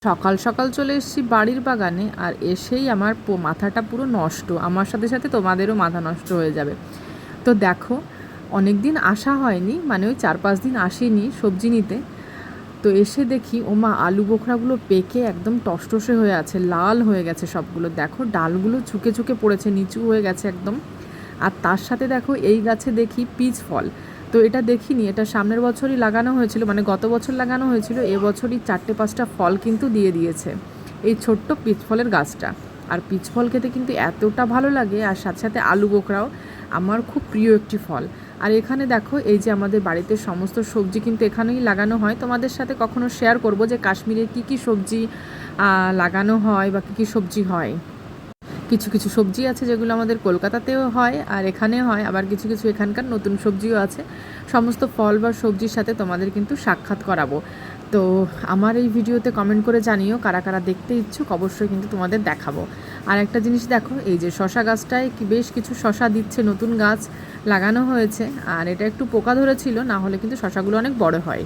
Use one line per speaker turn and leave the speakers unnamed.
সকাল সকাল চলে এসেছি বাড়ির বাগানে, আর এসেই আমার মাথাটা পুরো নষ্ট। আমার সাথে সাথে তোমাদেরও মাথা নষ্ট হয়ে যাবে। তো দেখো, অনেক দিন আসা হয়নি, মানে ওই 4-5 দিন আসিনি সবজি নিতে। তো এসে দেখি ওমা, আলু বোখরাগুলো পেকে একদম টসটসে হয়ে আছে, লাল হয়ে গেছে সবগুলো। দেখো ডালগুলো ঝুঁকে ঝুঁকে পড়েছে, নিচু হয়ে গেছে একদম। আর তার সাথে দেখো এই গাছে দেখি পিচ ফল। তো এটা দেখিনি, এটা সামনের বছরই লাগানো হয়েছিল, মানে গত বছর লাগানো হয়েছিল। এবছরই 4-5টা ফল কিন্তু দিয়ে দিয়েছে এই ছোট্ট পিচ ফলের গাছটা। আর পিচ ফল খেতে কিন্তু এতটা ভালো লাগে, আর সাথে সাথে আলু বোখরাও আমার খুব প্রিয় একটি ফল। আর এখানে দেখো, এই যে আমাদের বাড়িতে সমস্ত সবজি কিন্তু এখানেই লাগানো হয়। তোমাদের সাথে কখনো শেয়ার করব যে কাশ্মীরে কী কী সবজি লাগানো হয় বা কী কী সবজি হয়। কিছু কিছু সবজি আছে যেগুলো আমাদের কলকাতাতেও হয় আর এখানেও হয়, আবার কিছু কিছু এখানকার নতুন সবজিও আছে। সমস্ত ফল বা সবজির সাথে তোমাদের কিন্তু সাক্ষাৎ করাবো। তো আমার এই ভিডিওতে কমেন্ট করে জানিও কারা কারা দেখতে ইচ্ছুক, অবশ্যই কিন্তু তোমাদের দেখাবো। আর একটা জিনিস দেখো, এই যে শশা গাছটায় বেশ কিছু শশা দিচ্ছে, নতুন গাছ লাগানো হয়েছে। আর এটা একটু পোকা ধরেছিল, না হলে কিন্তু শশাগুলো অনেক বড় হয়।